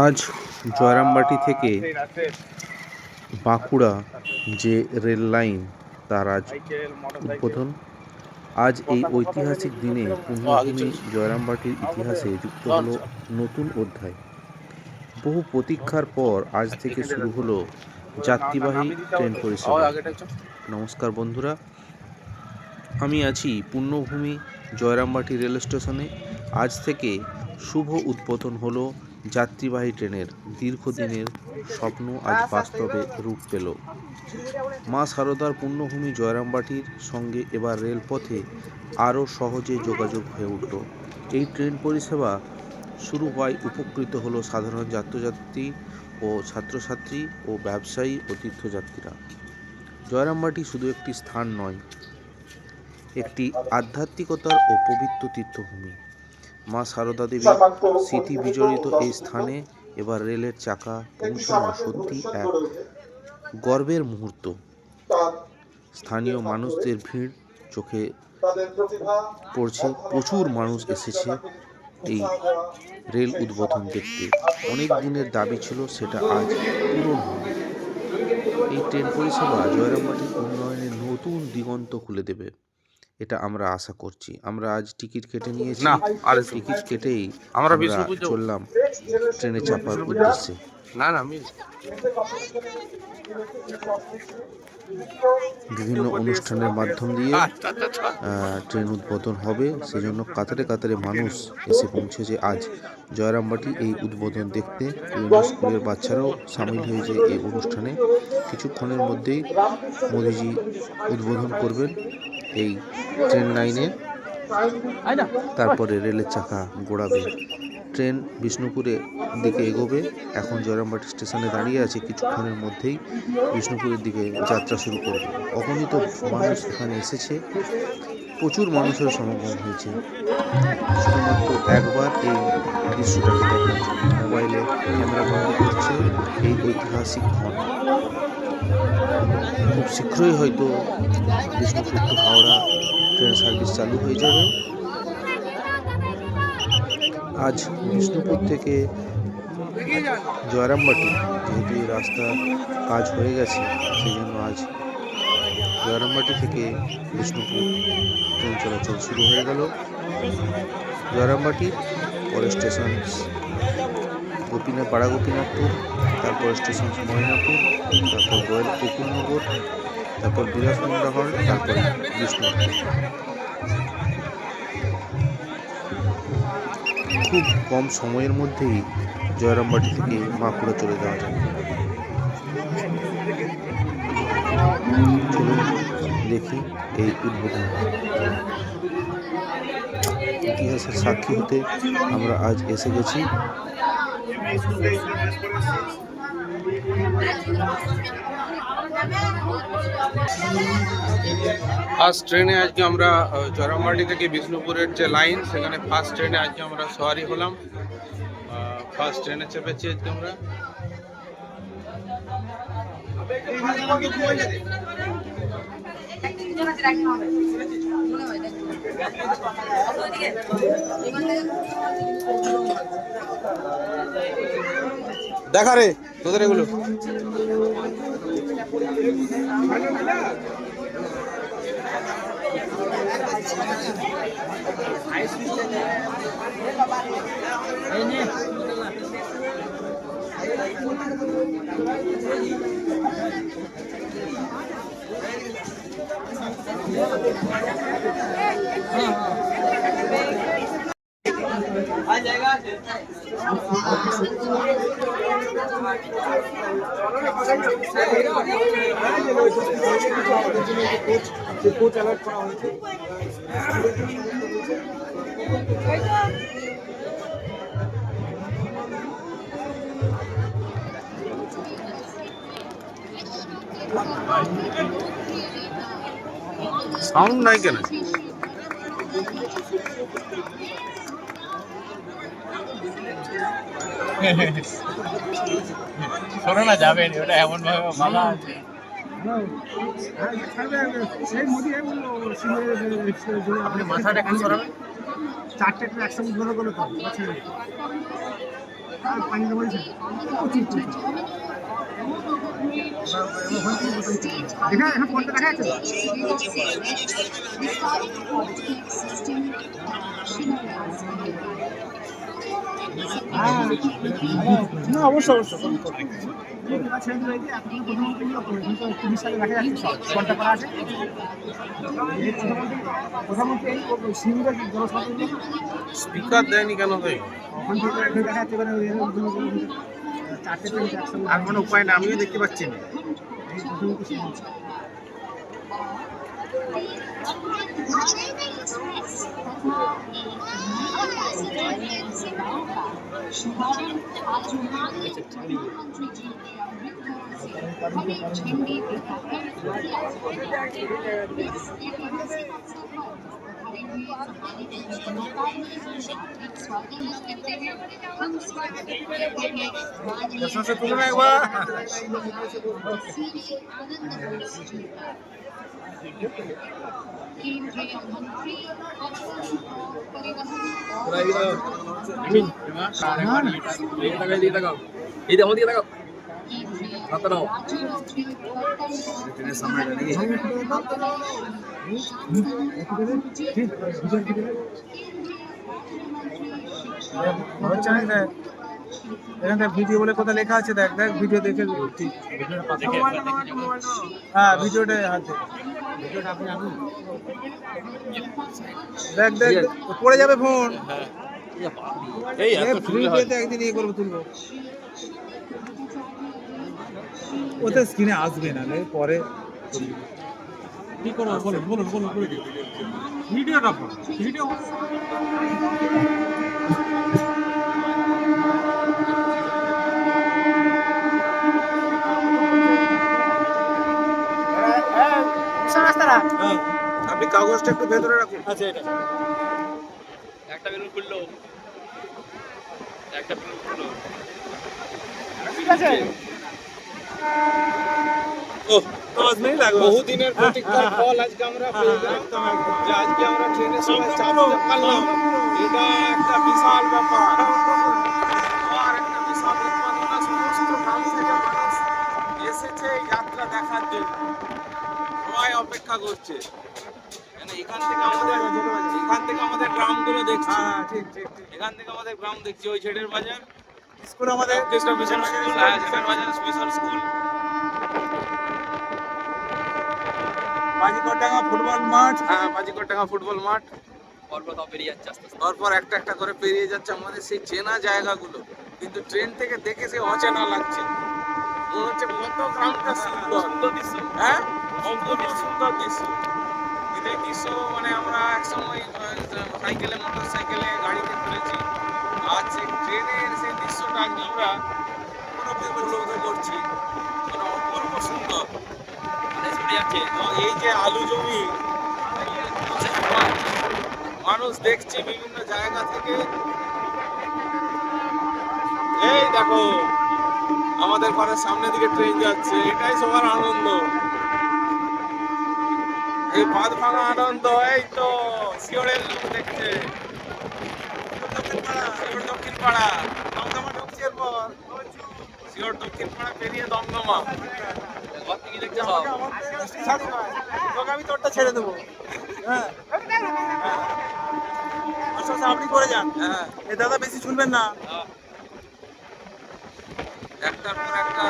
আজ জয়রামবাটি থেকে বাঁকুড়া যে রেল লাইন তার আজ উদ্বোধন। আজ এই ঐতিহাসিক দিনে পুণ্যভূমি জয়রামবাটির ইতিহাসে যুক্ত হলো নতুন অধ্যায়। বহু প্রতীক্ষার পর আজ থেকে শুরু হলো যাত্রীবাহী ট্রেন পরিষেবা। নমস্কার বন্ধুরা, আমি আছি পুণ্যভূমি জয়রামবাটি রেল স্টেশনে। আজ থেকে শুভ উদ্বোধন হলো যাত্রীবাহী ট্রেনের। দীর্ঘদিনের স্বপ্ন আজ বাস্তবে রূপ পেল। মা সারদার পুণ্যভূমি জয়রামবাটির সঙ্গে এবার রেলপথে আরও সহজে যোগাযোগ হয়ে উঠল। এই ট্রেন পরিষেবা শুরু হওয়ায় উপকৃত হলো সাধারণ যাত্রযাত্রী ও ছাত্রছাত্রী ও ব্যবসায়ী ও তীর্থযাত্রীরা। জয়রামবাটি শুধু একটি স্থান নয়, একটি আধ্যাত্মিকতার ও পবিত্র তীর্থভূমি। মা সারদা দেবীর স্মৃতি বিজড়িত এই স্থানে এবার রেলের চাকা পৌঁছানো সত্যি এক গর্বের মুহূর্ত। স্থানীয় মানুষদের ভিড় চোখে পড়ছে। প্রচুর মানুষ এসেছে এই রেল উদ্বোধন দেখতে। অনেক দিনের দাবি ছিল, সেটা আজ পূরণ হল। এই ট্রেন পরিষেবা জয়রামবাটির উন্নয়নের নতুন দিগন্ত খুলে দেবে, এটা আমরা আশা করছি। আমরা আজ টিকিট কেটে নিয়েছি, টিকিট কেটেই আমরা চললাম ট্রেনে চাপার উদ্দেশ্যে। বিভিন্ন অনুষ্ঠানের মাধ্যম দিয়ে ট্রেন উদ্বোধন হবে, সেজন্য কাতারে কাতারে মানুষ এসে পৌঁছেছে আজ জয়রামবাটি এই উদ্বোধন দেখতে। বিভিন্ন স্কুলের বাচ্চারাও সামিল হয়েছে এই অনুষ্ঠানে। কিছুক্ষণের মধ্যেই মোদিজি উদ্বোধন করবেন এই ট্রেন লাইনে, তারপরে রেলের চাকা গড়াবে। ট্রেন বিষ্ণুপুরের দিকে এগোবে। এখন জয়রামবাটি স্টেশনে দাঁড়িয়ে আছে, কিছুক্ষণের মধ্যেই বিষ্ণুপুরের দিকে যাত্রা শুরু করবে। অগণিত মানুষ এখানে এসেছে, প্রচুর মানুষের সমাগম হয়েছে শুধুমাত্র একবার এই দৃশ্যটাকে দেখার জন্য। মোবাইলে ক্যামেরা বন্দি করছে এই ঐতিহাসিক ক্ষণ। খুব শীঘ্রই হয়তো Bishnupur to Howrah train service চালু হয়ে যাবে। আজ বিষ্ণুপুর থেকে জয়রামবাটি, যেহেতু এই রাস্তার কাজ হয়ে গেছে, সেই জন্য আজ জয়রামবাটি থেকে বিষ্ণুপুর ট্রেন চলাচল শুরু হয়ে গেল। জয়রামবাটির পরের স্টেশন পাড়া গোপীনাথপুর, তারপর স্টেশন ময়নাপুর, তারপর গোকুলনগর, তারপর বিলাসমুন্ডা হল, তারপর বিষ্ণুপুর। খুব কম সময়ের মধ্যেই জয়রামবাটি থেকে বাঁকুড়া চলে যাওয়া যায়। চলুন দেখি এই উদ্বোধন। ইতিহাসের সাক্ষী হতে আমরা আজ এসে গেছি। ফার্স্ট ট্রেনে আজকে আমরা জয়রামবাটি থেকে বিষ্ণুপুরের যে লাইন, সেখানে ফার্স্ট ট্রেনে আজকে আমরা সওয়ারি হলাম। ফার্স্ট ট্রেনে চেপেছি আজকে আমরা। দেখা রে তোদের এগুলো জায়গা আছে। সাউন্ড নাই কেন? সরানো যাবে না, ওটা এমন ভাবে মালা আছে। আপনি মাথাটা একটু সরাবেন, চারটে একসঙ্গে ধরে গেলে তো না অবশ্যই অবশ্যই স্পিকার দেয়নি কেন ভাই? আর কোনো উপায় না, আমিও দেখতে পাচ্ছি না। তুলে না একবার। এখানে ভিডিও বলে কথা লেখা আছে, দেখ দেখ ভিডিও দেখে ঠিক। হ্যাঁ ভিডিওটা হাতে দেখ দেখ, পড়ে যাবে ফোন। এই এত ফ্রি পেতে একদিন ইয়ে করবো, তুলবো। ওতে স্ক্রিনে আসবে না রে, পরে কি করবো বলুন বলুন বলুন বলুন। ভিডিওটা ভিডিও আপনি কাগজটা একটু ভেতরে রাখুন। আচ্ছা এটা একটা বেলুন খুললো, একটা বেলুন খুললো। ঠিক আছে। ওহ, 10 মিনিট লাগবে। বহুদিনের প্রতীক্ষার ফল আজকে আমরা পেয়ে গেলাম। যে আজকে আমরা ট্রেনের সময় চাপতে পারলাম, এটা একটা বিশাল ব্যাপার। আর একটা বিশাল উৎপাদনা, সমস্ত গ্রাম থেকে মানুষ এসেছে এই যাত্রা দেখার জন্য। সবাই অপেক্ষা করছে। কেন এখান থেকে আমাদের গ্রামগুলো দেখছি। হ্যাঁ ঠিক ঠিক ঠিক। এখান থেকে আমাদের গ্রাম দেখছি, ওই ছেড়ের বাজার, স্কুল আমাদের কৃষ্ণ মিশন স্কুল, হ্যাঁ ছেড়ের বাজার মিশন স্কুল। বাজিকরডাঙ্গা ফুটবল মাঠ। হ্যাঁ বাজিকরডাঙ্গা ফুটবল মাঠ। পরপর তাও বেরিয়ে যাচ্ছে আস্তে আস্তে। পরপর একটা একটা করে পেরিয়ে যাচ্ছে আমাদের সেই চেনা জায়গাগুলো, কিন্তু ট্রেন থেকে দেখে সে অচেনা লাগছে। মনে হচ্ছে কত গ্রামটা সুন্দর সুন্দর দৃশ্য। হ্যাঁ, অপূর্ব সুন্দর দৃশ্য। কিন্তু এই দৃশ্য মানে আমরা এক সময় সাইকেলে, মোটর সাইকেলে, গাড়িতে ঘুরেছি। আজ সেই ট্রেনের সেই দৃশ্যটা আজকে আমরা উপলব্ধ করছি। মানে অপূর্ব সুন্দর। মানে ছুটে যাচ্ছে। এবং এই যে আলু জমি, মানুষ দেখছি বিভিন্ন জায়গা থেকে। এই দেখো আমাদের ঘরের সামনের দিকে ট্রেন যাচ্ছে, এটাই সবার আনন্দ, এই বাঁধ ভাঙা আনন্দ। এই তো শিওরের লোক দেখছে, শিওর দক্ষিণ পাড়া, দমদমা ঢুকছে। এরপর শিওর দক্ষিণ পাড়া পেরিয়ে দমদমা। ঘর থেকে দেখছে সব। তোকে আমি তোরটা ছেড়ে দেবো। হ্যাঁ আচ্ছা আচ্ছা, আপনি করে যান। হ্যাঁ, এ দাদা বেশি শুনবেন না। একটার পর একটা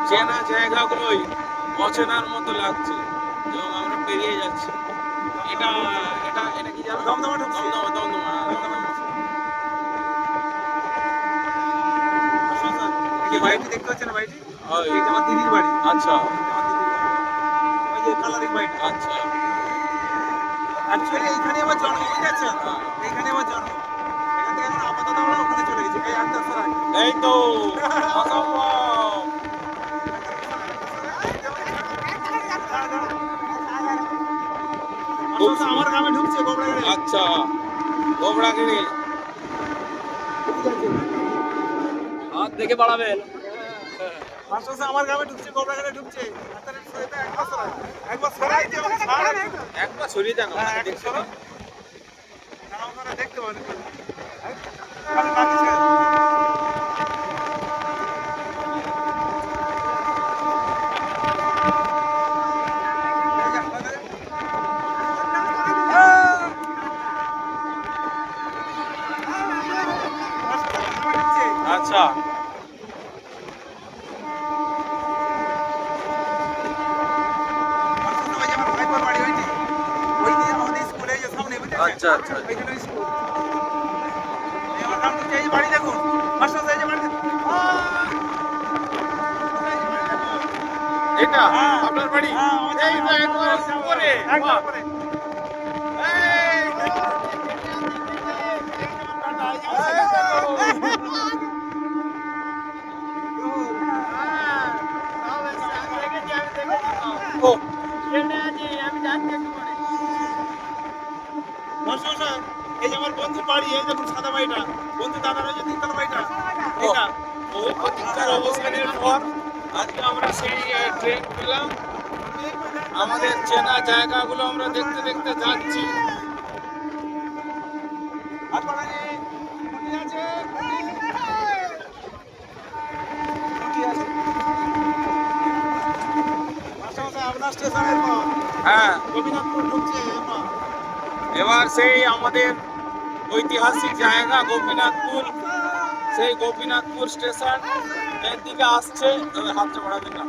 চেনা জায়গাগুলোই অচেনার মতো লাগছে এবং আমরা পেরিয়ে যাচ্ছি। এটা এটা এটা কি জানো? দমদমা ঢুকছি। দমদমা। এই যে বাড়িটি দেখতে পাচ্ছেন না, বাড়িটি ওই, এইটা আমার দিদির বাড়ি। আচ্ছা ওই যে কালারিং বাড়িটা। আচ্ছা। অ্যাকচুয়ালি এইখানে আমার জন্ম, বুঝতে পারছেন? এইখানে আমার জন্ম। এখান থেকে এখন আপাতত আমরা ওখানে চলে গেছি, এই একটা সরাই। এই তো অসম্ভব। আমার গ্রামে ঢুকছে গোবরাগাড়ি। আচ্ছা, গোবরাগিরি। হাত দেখে বাড়াবেন। আচ্ছা আমার গ্রামে ঢুকছে, গোবরাগাড়ি ঢুকছে। একবার সরাই দিয়ে আমাকে ছাড়। একবার সরিয়ে যান, হ্যাঁ, আমাকে একটু দেখতে সরো। দিন। আপনারা দেখতে পাবেন। আচ্ছা আচ্ছা আচ্ছা এটা আপনার বাড়ি এই তো একবার উপরে বাহ। এই ও মাস্টার এই যে আমার বন্ধুর বাড়ি এই দেখুন সাদা বাড়িটা বন্ধু দাদার ওই যে তিনতলা বাড়িটা এটা ও প্রতীক্ষার অবস্থানের পর আজকে আমরা সেই ট্রেন পেলাম আমাদের চেনা জায়গাগুলো আমরা দেখতে দেখতে যাচ্ছি হ্যাঁ এবার সেই আমাদের ঐতিহাসিক জায়গা গোপীনাথপুর সেই গোপীনাথপুর স্টেশন এর দিকে আসছে তবে হাতটা বাড়াবেন না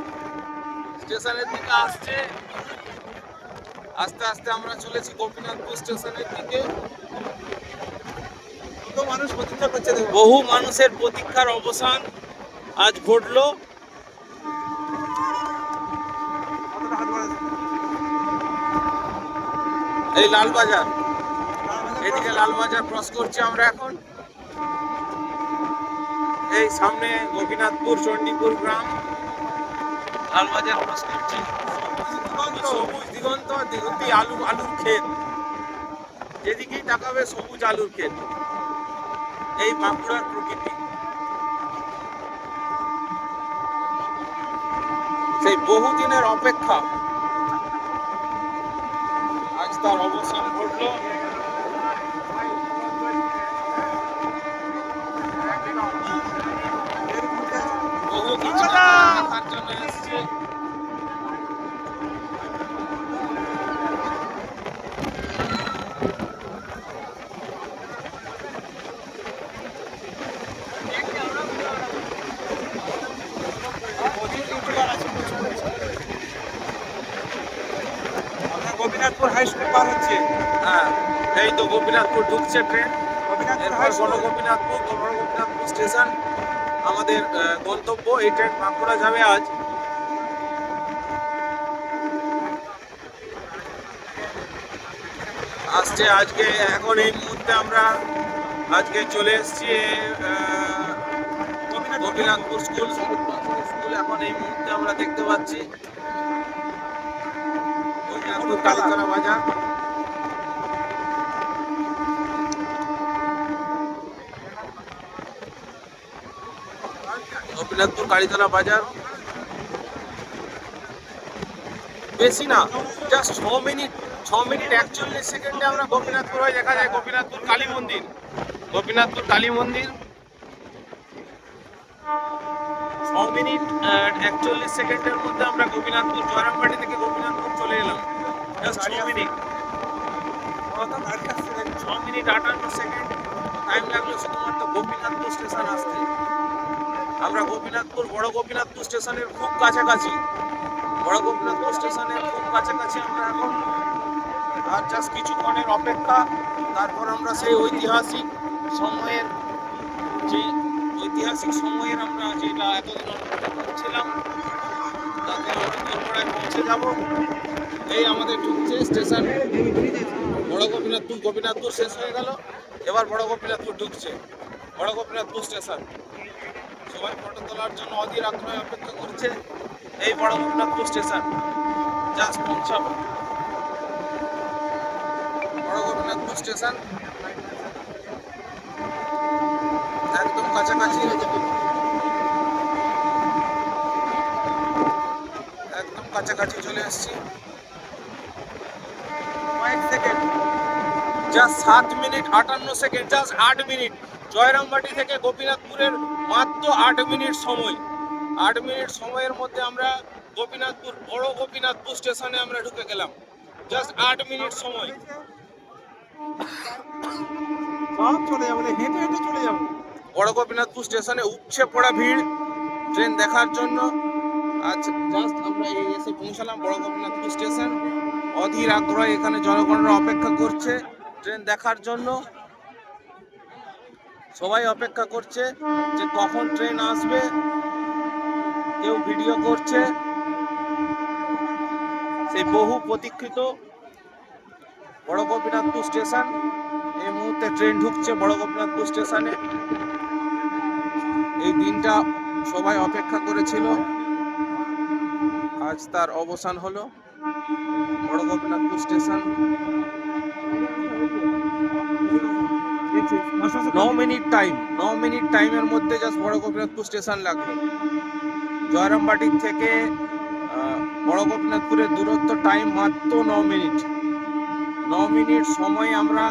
স্টেশনের দিকে আসছে আস্তে আস্তে আমরা চলেছি গোপীনাথপুর স্টেশনের দিকে মানুষ প্রতীক্ষা করছে বহু মানুষের প্রতীক্ষার অবসান আজ ঘটলো এই লালবাজার এদিকে লালবাজার ক্রস করছি আমরা এখন এই সামনে গোপীনাথপুর চণ্ডীপুর গ্রাম লালবাজার ক্রস করছি সবুজ দিগন্ত দিগন্তি আলুর ক্ষেত যেদিকেই তাকাবে সবুজ আলুর ক্ষেত এই বাঁকুড়ার প্রকৃতি সেই বহুদিনের অপেক্ষা আজ তার অবসান ঘটলো বহু কিছু দেখার জন্য এসছে গোপীনাথপুর হাই স্কুল পার হচ্ছে হ্যাঁ এই তো গোপীনাথপুর ঢুকছে ট্রেন গোপীনাথপুর এরপর বড় গোপীনাথপুর স্টেশন আমাদের গন্তব্য এই ট্রেন বাঁকুড়া যাবে আজ আসছে আজকে এখন এই মুহূর্তে আমরা আজকে চলে এসেছি গোপীনাথপুর স্কুল স্কুল এখন এই মুহূর্তে আমরা দেখতে পাচ্ছি গোপীনাথপুর কালীতলা বাজার গোপীনাথপুর কালীতলা বাজার বেশি না জাস্ট 6 মিনিট 41 সেকেন্ডে আমরা গোপীনাথপুর হয়ে দেখা যায় গোপীনাথপুর কালী মন্দির গোপীনাথপুর কালী মন্দির 6 মিনিট 41 সেকেন্ডের মধ্যে আমরা গোপীনাথপুর জয়রামবাটি থেকে গোপীনাথপুর চলে এলাম just 6 minute 6 minute 58 second time লাগলো শুধুমাত্র গোপীনাথপুর স্টেশন আসতে আমরা গোপীনাথপুর বড় গোপীনাথপুর স্টেশনের খুব কাছাকাছি বড় গোপীনাথপুর স্টেশনের খুব কাছাকাছি আমরা এখন আর জাস্ট কিছুক্ষণের অপেক্ষা তারপর আমরা সেই ঐতিহাসিক সময়ের আমরা যেটা এতদিন অপেক্ষা করছিলাম তাতে আমরা দোরগোড়ায় পৌঁছে যাব এই আমাদের ঢুকছে স্টেশন বড় গোপীনাথপুর শেষ হয়ে গেল এবার বড় গোপীনাথপুর ঢুকছে বড় গোপীনাথপুর স্টেশন সবাই ফটো তোলার জন্য অধীর আগ্রহে অপেক্ষা করছে এই বড় গোপীনাথপুর স্টেশন জাস্ট পৌঁছাবো বড় গোপীনাথপুর স্টেশন একদম কাছাকাছি একদম কাছাকাছি চলে এসেছি কয়েক second just 7 minute 58 second just 8 minute Jayrambati থেকে গোপীনাথপুরের মাত্র 8 মিনিট সময় 8 মিনিট সময়ের মধ্যে আমরা গোপীনাথপুর বড় গোপীনাথপুর স্টেশনে আমরা ঢুকে গেলাম জাস্ট 8 মিনিট সময় সব চলে যাবো হেঁটে হেঁটে চলে যাবো বড় গোপীনাথপুর স্টেশনে উপচে পড়া ভিড় ট্রেন দেখার জন্য। আজ জাস্ট আমরা এসে পৌঁছালাম বড় গোপীনাথপুর স্টেশন। অধীর আগ্রহে এখানে জনগণরা অপেক্ষা করছে ট্রেন দেখার জন্য। সবাই অপেক্ষা করছে যে কখন ট্রেন আসবে। কেউ ভিডিও করছে। সেই বহু প্রতীক্ষিত বড় গোপীনাথপুর স্টেশন। এই মুহূর্তে ট্রেন ঢুকছে বড় গোপীনাথপুর স্টেশনে। এই দিনটা সবাই অপেক্ষা করেছিল, আজ তার অবসান হলো। বড় গোপীনাথপুর স্টেশন 9 মিনিট টাইমের মধ্যে জাস্ট বড় গোপীনাথপুর স্টেশন লাগলো। জয়রামবাটির থেকে বড় গোপীনাথপুরের দূরত্ব টাইম মাত্র 9 মিনিট সময় আমরা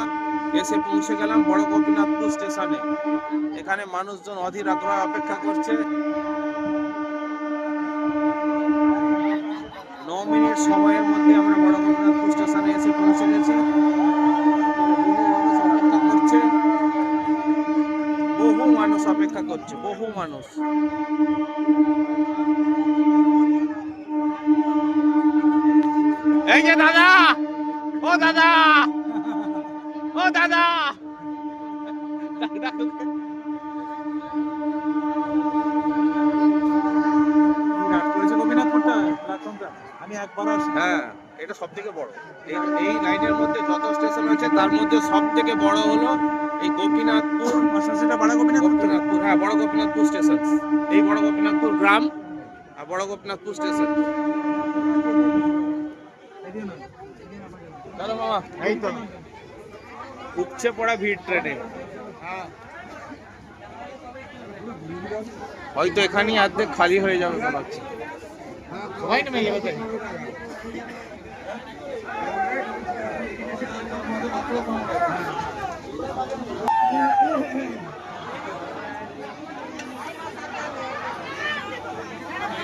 এসে পৌঁছে গেলাম বড় গোপীনাথপুর স্টেশনে। এখানে মানুষজন অধীর আগ্রহে অপেক্ষা করছে। 9 মিনিট সময়ের মধ্যে আমরা বড় গোপীনাথপুর স্টেশনে এসে পৌঁছে গেছি। বহু মানুষ অপেক্ষা করছে, বহু মানুষ। এই যে দাদা, ও দাদা, ও দাদা, গোপীনাথপুরটা প্ল্যাটফর্মটা আমি একবারও আসি। হ্যাঁ, এটা সব থেকে বড়। এই লাইনের মধ্যে যত স্টেশন আছে তার মধ্যে সব থেকে বড় হলো এই গোপীনাথপুর। সেটা বড় গোপীনাথপুর। হ্যাঁ, বড় গোপীনাথপুর স্টেশন। এই বড় গোপীনাথপুর গ্রাম আর বড় গোপীনাথপুর স্টেশন। চলো মামা, এই তো উপচে পড়া ভিড় ট্রেনে। হয়তো এখানেই অর্ধেক খালি হয়ে যাবে মনে হচ্ছে। সবাই নেমে যাবে।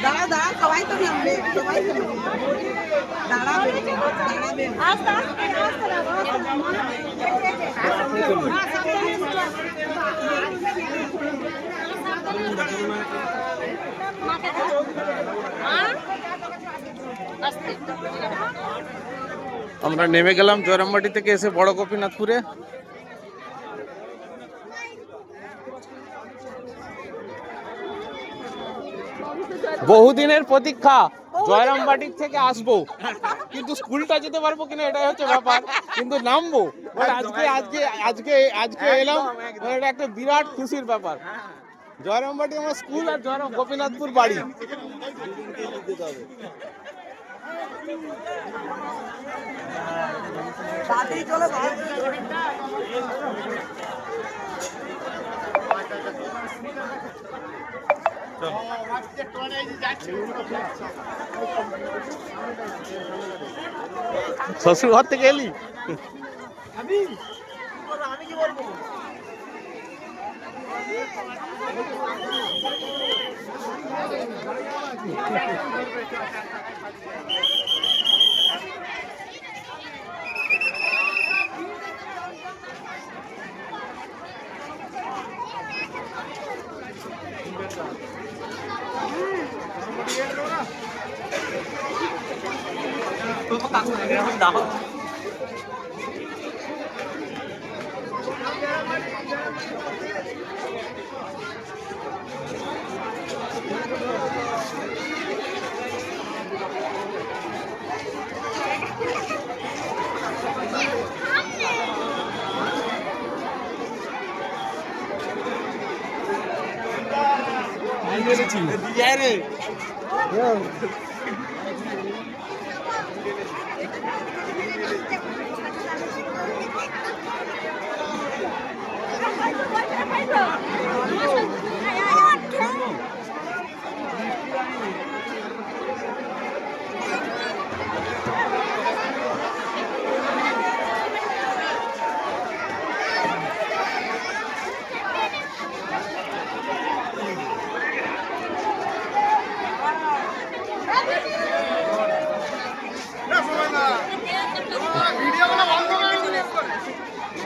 দাঁড়া দাঁড়া, সবাই তো নামবে, সবাই তো দাঁড়াবে, দাঁড়াবে। আস্তে আস্তে আস্তে আমরা নেমে গেলাম জয়রামবাটি থেকে এসে বড় গোপীনাথপুরে। বহুদিনের প্রতীক্ষা, জয়রামবাটির থেকে আসবো কিন্তু স্কুলটা যেতে পারবো কিনা এটাই হচ্ছে ব্যাপার। কিন্তু নামবো, আজকে আজকে আজকে আজকে এলাম, এটা একটা বিরাট খুশির ব্যাপার। জয়রামবাটি আমার স্কুল আর গোপীনাথপুর বাড়ি। শ্বশুর ঘর থেকে এলি? আমি কি বলবো?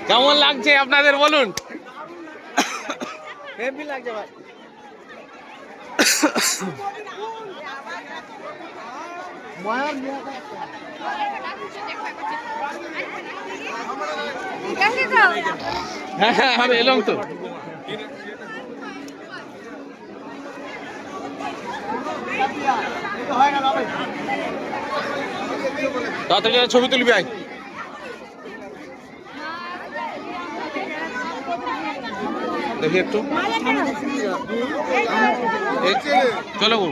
কেমন লাগছে আপনাদের বলুন? হেভি লাগছে ভাই। হ্যাঁ আমি এলাম তো। তাড়াতাড়ি ছবি তুলবি আয়। দেখি একটু চলো গো।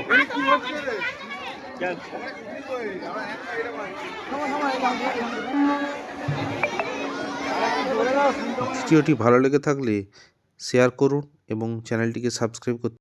ভিডিওটি ভালো লেগে থাকলে শেয়ার করুন এবং চ্যানেলটিকে সাবস্ক্রাইব করতে